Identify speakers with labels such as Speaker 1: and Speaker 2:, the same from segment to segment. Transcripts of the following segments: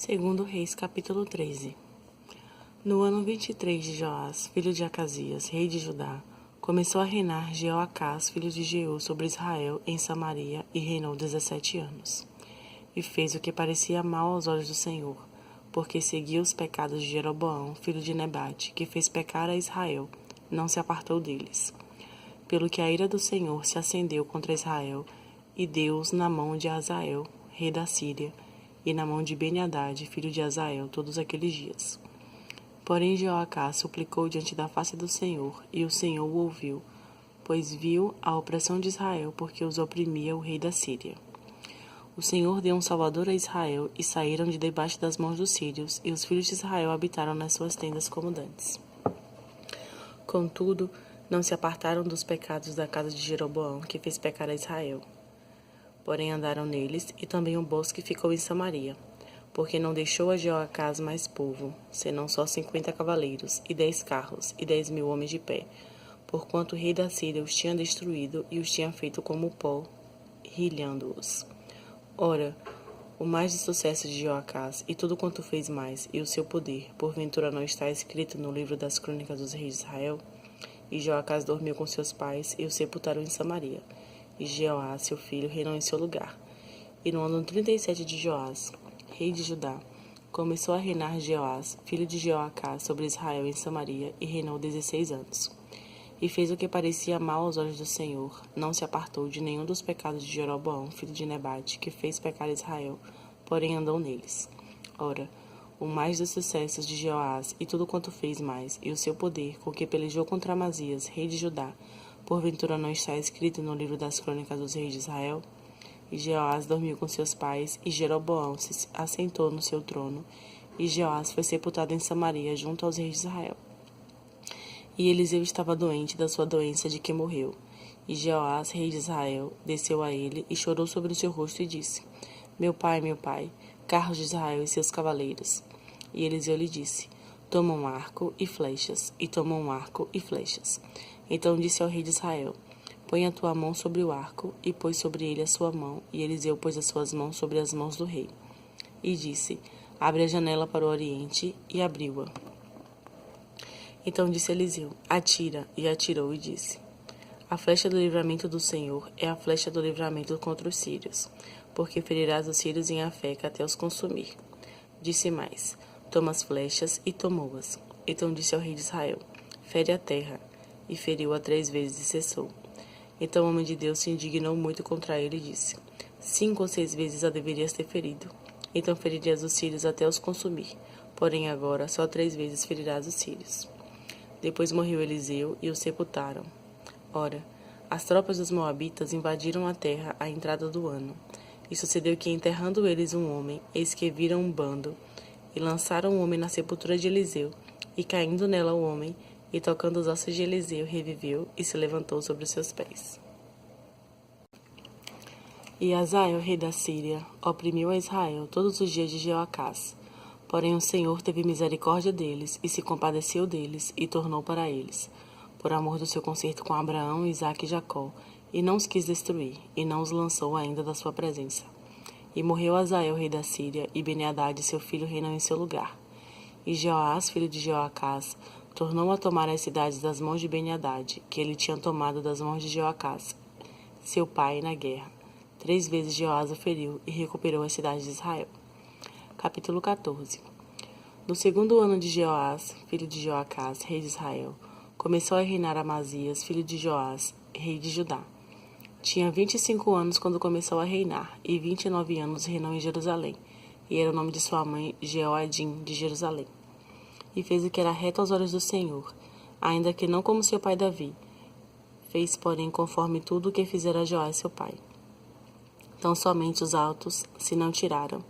Speaker 1: Segundo Reis, capítulo 13. No ano 23 de Joás, filho de Acasias, rei de Judá, começou a reinar Jeoacás, filho de Jeú, sobre Israel, em Samaria, e reinou 17 anos. E fez o que parecia mal aos olhos do Senhor, porque seguia os pecados de Jeroboão, filho de Nebate, que fez pecar a Israel, não se apartou deles. Pelo que a ira do Senhor se acendeu contra Israel, e deu-os na mão de Hazael, rei da Síria, e na mão de Ben-Hadad, filho de Hazael, todos aqueles dias. Porém Jeoacás suplicou diante da face do Senhor, e o Senhor o ouviu, pois viu a opressão de Israel, porque os oprimia o rei da Síria. O Senhor deu um salvador a Israel, e saíram de debaixo das mãos dos sírios, e os filhos de Israel habitaram nas suas tendas como dantes. Contudo, não se apartaram dos pecados da casa de Jeroboão, que fez pecar a Israel. Porém andaram neles, e também o bosque ficou em Samaria, porque não deixou a Jeoacás mais povo, senão só 50 cavaleiros, e 10 carros, e 10.000 homens de pé, porquanto o rei da Síria os tinha destruído, e os tinha feito como pó, rilhando-os. Ora, o mais de sucesso de Jeoacás, e tudo quanto fez mais, e o seu poder, porventura não está escrito no livro das crônicas dos reis de Israel? E Jeoacás dormiu com seus pais, e o sepultaram em Samaria. E Jeoás, seu filho, reinou em seu lugar. E no ano 37 de Joás, rei de Judá, começou a reinar Jeoás, filho de Jeoacás, sobre Israel em Samaria, e reinou 16 anos. E fez o que parecia mal aos olhos do Senhor, não se apartou de nenhum dos pecados de Jeroboão, filho de Nebate, que fez pecar Israel, porém andou neles. Ora, o mais dos sucessos de Jeoás, e tudo quanto fez mais, e o seu poder, com que pelejou contra Amazias, rei de Judá, porventura não está escrito no livro das crônicas dos reis de Israel? E Jeoás dormiu com seus pais, e Jeroboão se assentou no seu trono, e Jeoás foi sepultado em Samaria, junto aos reis de Israel. E Eliseu estava doente da sua doença de que morreu. E Jeoás, rei de Israel, desceu a ele, e chorou sobre o seu rosto, e disse: meu pai, carros de Israel e seus cavaleiros. E Eliseu lhe disse: toma um arco e flechas, e toma um arco e flechas. Então disse ao rei de Israel: põe a tua mão sobre o arco, e pôs sobre ele a sua mão, e Eliseu pôs as suas mãos sobre as mãos do rei. E disse: abre a janela para o oriente, e abriu-a. Então disse Eliseu: atira, e atirou, e disse: a flecha do livramento do Senhor é a flecha do livramento contra os sírios, porque ferirás os sírios em Afeca até os consumir. Disse mais: toma as flechas, e tomou-as. Então disse ao rei de Israel: fere a terra. E feriu-a 3 vezes e cessou. Então o homem de Deus se indignou muito contra ele e disse: 5 ou 6 vezes a deverias ter ferido. Então feririas os sírios até os consumir. Porém agora só 3 vezes ferirás os sírios. Depois morreu Eliseu, e o sepultaram. Ora, as tropas dos moabitas invadiram a terra à entrada do ano. E sucedeu que, enterrando eles um homem, eis que viram um bando, e lançaram o homem na sepultura de Eliseu, e caindo nela o homem, e tocando os ossos de Eliseu, reviveu, e se levantou sobre os seus pés. E Hazael, rei da Síria, oprimiu a Israel todos os dias de Jeoacás. Porém o Senhor teve misericórdia deles, e se compadeceu deles, e tornou para eles, por amor do seu concerto com Abraão, Isaque e Jacó, e não os quis destruir, e não os lançou ainda da sua presença. E morreu Hazael, rei da Síria, e Ben-Hadad, seu filho, reinou em seu lugar. E Jeoás, filho de Jeoacás, tornou a tomar as cidades das mãos de Ben-Hadad, que ele tinha tomado das mãos de Jeoacás, seu pai, na guerra. 3 vezes Jeoás o feriu, e recuperou as cidades de Israel. Capítulo 14. No segundo ano de Jeoás, filho de Jeoacás, rei de Israel, começou a reinar Amazias, filho de Joás, rei de Judá. Tinha 25 anos quando começou a reinar, e 29 anos reinou em Jerusalém, e era o nome de sua mãe Jeoadim, de Jerusalém. E fez o que era reto aos olhos do Senhor, ainda que não como seu pai Davi. Fez, porém, conforme tudo o que fizera Joás, seu pai. Tão somente os altos se não tiraram,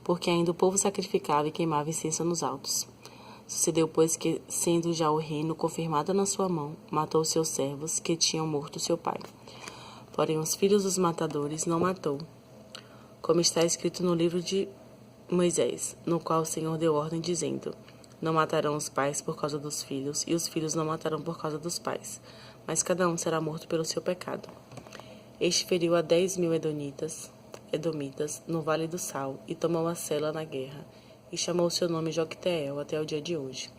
Speaker 1: porque ainda o povo sacrificava e queimava incenso nos altos. Sucedeu, pois, que, sendo já o reino confirmado na sua mão, matou seus servos, que tinham morto seu pai. Porém, os filhos dos matadores não matou, como está escrito no livro de Moisés, no qual o Senhor deu ordem, dizendo: não matarão os pais por causa dos filhos, e os filhos não matarão por causa dos pais, mas cada um será morto pelo seu pecado. Este feriu a 10.000 edomitas, no vale do Sal, e tomou a Sela na guerra, e chamou seu nome Jocteel até o dia de hoje.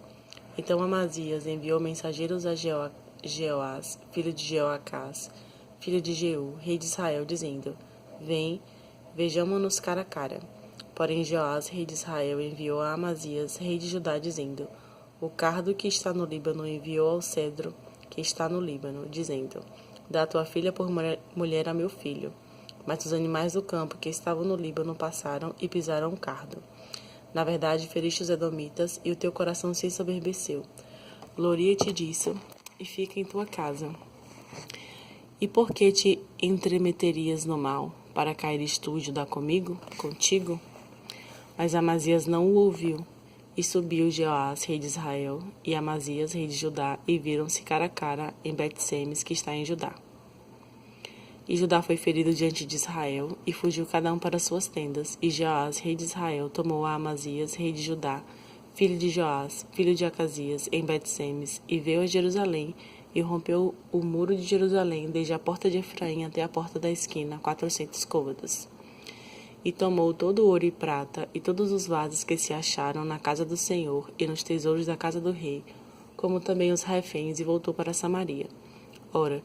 Speaker 1: Então Amazias enviou mensageiros a Jeoás, filho de Jeoacás, filho de Jeú, rei de Israel, dizendo: Vem, vejamo-nos cara a cara. Porém Jeoás, rei de Israel, enviou a Amazias, rei de Judá, dizendo: O cardo que está no Líbano enviou ao cedro que está no Líbano, dizendo: Dá tua filha por mulher a meu filho. Mas os animais do campo que estavam no Líbano passaram e pisaram o cardo. Na verdade, feriste os edomitas, e o teu coração se ensoberbeceu. Gloria-te disso, e fica em tua casa. E por que te entremeterias no mal, para caíres tu e Judá contigo? Mas Amazias não o ouviu, e subiu Jeoás, rei de Israel, e Amazias, rei de Judá, e viram-se cara a cara em Bet-Semes, que está em Judá. E Judá foi ferido diante de Israel, e fugiu cada um para suas tendas. E Jeoás, rei de Israel, tomou a Amazias, rei de Judá, filho de Joás, filho de Acasias, em Bet-Semes, e veio a Jerusalém, e rompeu o muro de Jerusalém, desde a porta de Efraim até a porta da esquina, 400 côvados. E tomou todo o ouro e prata, e todos os vasos que se acharam na casa do Senhor, e nos tesouros da casa do rei, como também os reféns, e voltou para Samaria. Ora,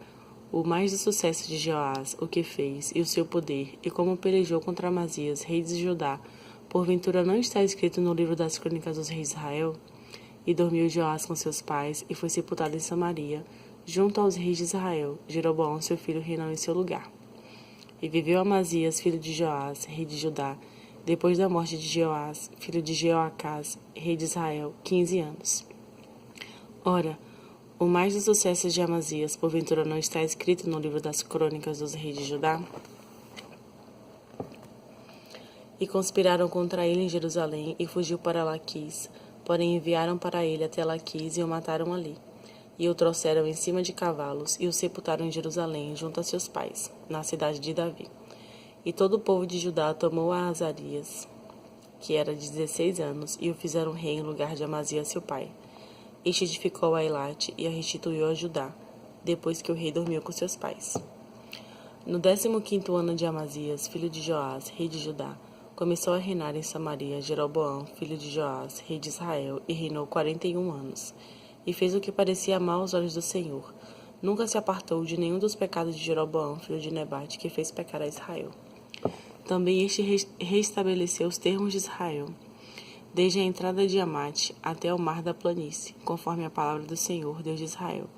Speaker 1: o mais do sucesso de Jeoás, o que fez, e o seu poder, e como pelejou contra Amazias, rei de Judá, porventura não está escrito no livro das crônicas dos reis de Israel? E dormiu Jeoás com seus pais, e foi sepultado em Samaria, junto aos reis de Israel. Jeroboão, seu filho, reinou em seu lugar. E viveu Amazias, filho de Joás, rei de Judá, depois da morte de Jeoás, filho de Jeoacás, rei de Israel, 15 anos. Ora, o mais dos sucessos de Amazias, porventura não está escrito no livro das crônicas dos reis de Judá? E conspiraram contra ele em Jerusalém, e fugiu para Laquis, porém enviaram para ele até Laquis, e o mataram ali. E o trouxeram em cima de cavalos, e o sepultaram em Jerusalém, junto a seus pais, na cidade de Davi. E todo o povo de Judá tomou a Azarias, que era de 16 anos, e o fizeram rei em lugar de Amazias seu pai. Este edificou a Elate e a restituiu a Judá, depois que o rei dormiu com seus pais. No 15º ano de Amazias, filho de Joás, rei de Judá, começou a reinar em Samaria Jeroboão, filho de Joás, rei de Israel, e reinou 41 anos. E fez o que parecia mal aos olhos do Senhor. Nunca se apartou de nenhum dos pecados de Jeroboão, filho de Nebate, que fez pecar a Israel. Também este restabeleceu os termos de Israel, desde a entrada de Amate até o mar da planície, conforme a palavra do Senhor, Deus de Israel,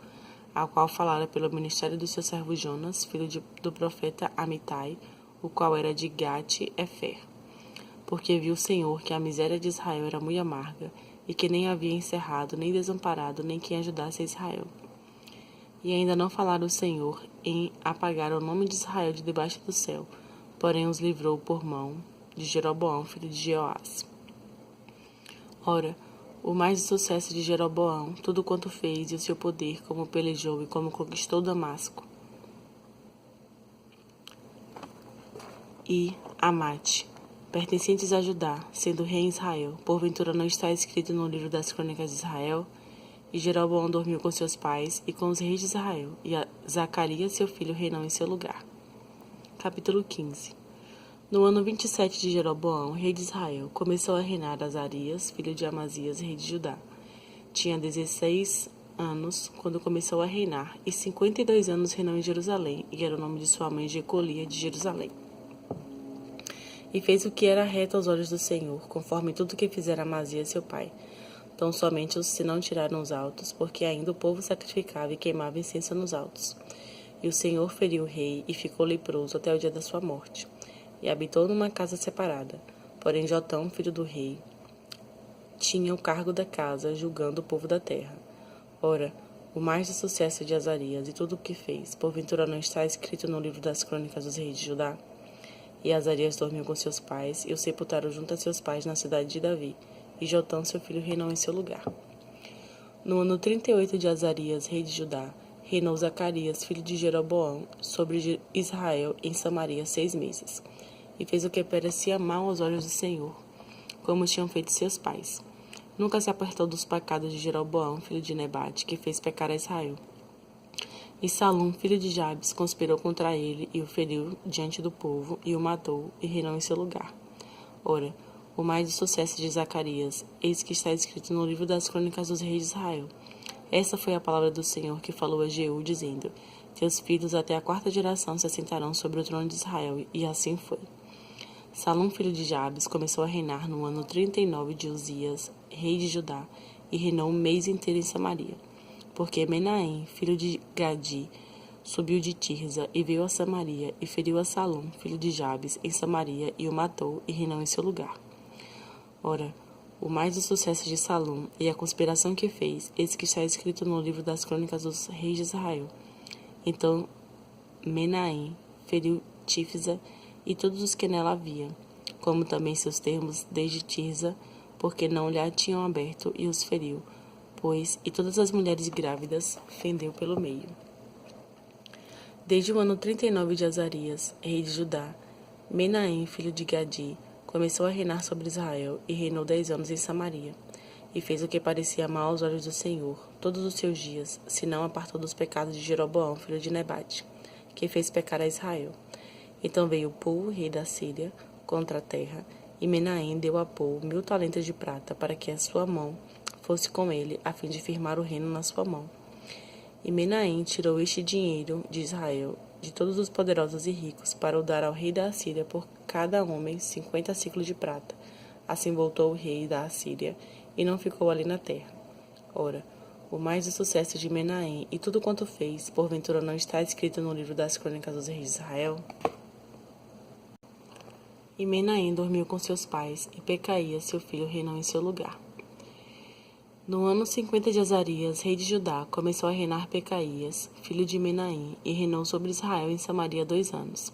Speaker 1: a qual falara pelo ministério do seu servo Jonas, filho do profeta Amitai, o qual era de Gate-Efer. Porque viu o Senhor que a miséria de Israel era muito amarga, e que nem havia encerrado, nem desamparado, nem quem ajudasse a Israel. E ainda não falara o Senhor em apagar o nome de Israel de debaixo do céu, porém os livrou por mão de Jeroboão, filho de Jeoás. Ora, o mais do sucesso de Jeroboão, tudo quanto fez, e o seu poder, como pelejou e como conquistou Damasco, e Amate, pertencentes a Judá, sendo rei em Israel, porventura não está escrito no livro das crônicas de Israel? E Jeroboão dormiu com seus pais e com os reis de Israel, e Zacarias, seu filho, reinou em seu lugar. Capítulo 15. No ano 27 de Jeroboão, rei de Israel, começou a reinar Azarias, filho de Amazias, rei de Judá. Tinha 16 anos quando começou a reinar, e 52 anos reinou em Jerusalém, e era o nome de sua mãe Jecolia de Jerusalém. E fez o que era reto aos olhos do Senhor, conforme tudo que fizera Amazias seu pai. Tão somente se não tiraram os altos, porque ainda o povo sacrificava e queimava incenso nos altos. E o Senhor feriu o rei, e ficou leproso até o dia da sua morte. E habitou numa casa separada. Porém Jotão, filho do rei, tinha o cargo da casa, julgando o povo da terra. Ora, o mais do sucesso de Azarias e tudo o que fez, porventura não está escrito no livro das crônicas dos reis de Judá? E Azarias dormiu com seus pais, e o sepultaram junto a seus pais na cidade de Davi, e Jotão, seu filho, reinou em seu lugar. No ano 38 de Azarias, rei de Judá, reinou Zacarias, filho de Jeroboão, sobre Israel em Samaria 6 meses, e fez o que parecia mal aos olhos do Senhor, como tinham feito seus pais. Nunca se apartou dos pecados de Jeroboão, filho de Nebate, que fez pecar a Israel. E Salum, filho de Jabes, conspirou contra ele, e o feriu diante do povo, e o matou, e reinou em seu lugar. Ora, o mais do sucesso de Zacarias, eis que está escrito no livro das crônicas dos reis de Israel. Esta foi a palavra do Senhor que falou a Jeú, dizendo: Teus filhos até a 4ª geração se assentarão sobre o trono de Israel, e assim foi. Salum, filho de Jabes, começou a reinar no ano 39 de Uzias, rei de Judá, e reinou um mês inteiro em Samaria. Porque Menahem, filho de Gadi, subiu de Tirza e veio a Samaria, e feriu a Salum, filho de Jabes, em Samaria, e o matou, e reinou em seu lugar. Ora, o mais do sucesso de Salum e a conspiração que fez, eis que está escrito no livro das crônicas dos reis de Israel. Então Menahem feriu Tifsa e todos os que nela havia, como também seus termos desde Tirza, porque não lhe tinham aberto, e os feriu, pois, e todas as mulheres grávidas fendeu pelo meio. Desde o ano 39 de Azarias, rei de Judá, Menahem, filho de Gadi, começou a reinar sobre Israel, e reinou 10 anos em Samaria, e fez o que parecia mal aos olhos do Senhor, todos os seus dias, se não apartou dos pecados de Jeroboão, filho de Nebate, que fez pecar a Israel. Então veio Pul, rei da Síria, contra a terra, e Menahem deu a Pul 1000 talentos de prata, para que a sua mão fosse com ele, a fim de firmar o reino na sua mão. E Menahem tirou este dinheiro de Israel, de todos os poderosos e ricos, para o dar ao rei da Assíria por cada homem 50 ciclos de prata. Assim voltou o rei da Assíria, e não ficou ali na terra. Ora, o mais do sucesso de Menahem e tudo quanto fez, porventura não está escrito no livro das crônicas dos reis de Israel? E Menahem dormiu com seus pais, e Pecaías, seu filho, reinou em seu lugar. No ano 50 de Azarias, rei de Judá, começou a reinar Pecaías, filho de Menahem, e reinou sobre Israel em Samaria 2 anos.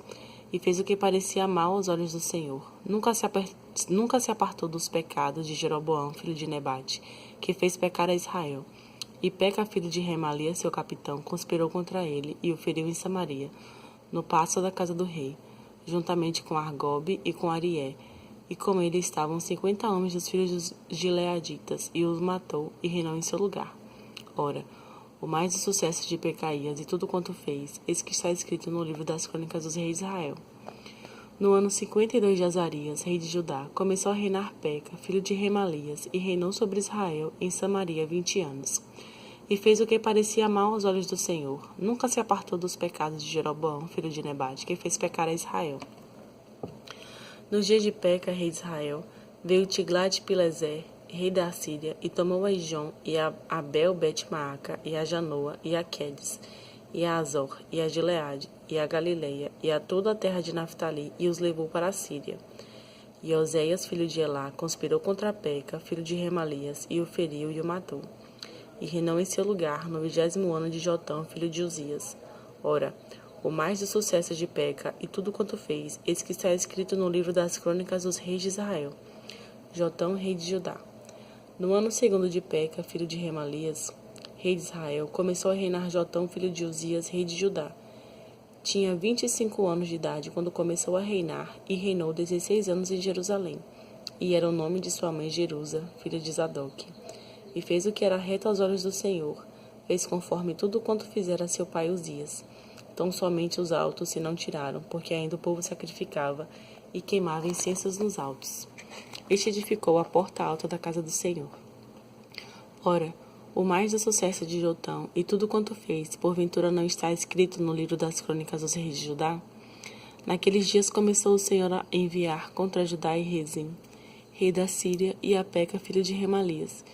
Speaker 1: E fez o que parecia mal aos olhos do Senhor. Nunca se apartou dos pecados de Jeroboão, filho de Nebate, que fez pecar a Israel. E Peca, filho de Remalia, seu capitão, conspirou contra ele e o feriu em Samaria, no paço da casa do rei, juntamente com Argobe e com Arié. E com ele estavam 50 homens dos filhos dos gileaditas, e os matou e reinou em seu lugar. Ora, o mais do sucesso de Pecaías e tudo quanto fez, eis que está escrito no livro das crônicas dos reis de Israel. No ano 52 de Azarias, rei de Judá, começou a reinar Peca, filho de Remalias, e reinou sobre Israel em Samaria 20 anos. E fez o que parecia mal aos olhos do Senhor. Nunca se apartou dos pecados de Jeroboão, filho de Nebate, que fez pecar a Israel. Nos dias de Peca, rei de Israel, veio Tiglat-Pileser, rei da Assíria, e tomou a Ijon, e a Abel-Bet-Maaca, e a Janoa, e a Quedes, e a Azor, e a Gileade, e a Galileia, e a toda a terra de Naftali, e os levou para a Síria. E Oséias, filho de Elá, conspirou contra Peca, filho de Remalias, e o feriu e o matou. E reinou em seu lugar no 20º ano de Jotão, filho de Uzias. Ora, o mais do sucesso de Peca e tudo quanto fez, eis que está escrito no livro das crônicas dos reis de Israel. Jotão, rei de Judá. No ano 2º de Peca, filho de Remalias, rei de Israel, começou a reinar Jotão, filho de Uzias, rei de Judá. Tinha 25 anos de idade quando começou a reinar, e reinou 16 anos em Jerusalém. E era o nome de sua mãe Jerusa, filha de Zadok. E fez o que era reto aos olhos do Senhor, fez conforme tudo quanto fizera seu pai Uzias. Tão somente os altos se não tiraram, porque ainda o povo sacrificava e queimava incensos nos altos. Este edificou a porta alta da casa do Senhor. Ora, o mais do sucesso de Jotão e tudo quanto fez, porventura não está escrito no livro das crônicas dos reis de Judá? Naqueles dias começou o Senhor a enviar contra Judá e Rezim, rei da Síria, e a Peca, filho de Remalias.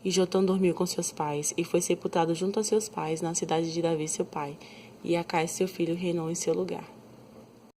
Speaker 1: E Jotão dormiu com seus pais, e foi sepultado junto a seus pais, na cidade de Davi seu pai, e Acais seu filho reinou em seu lugar.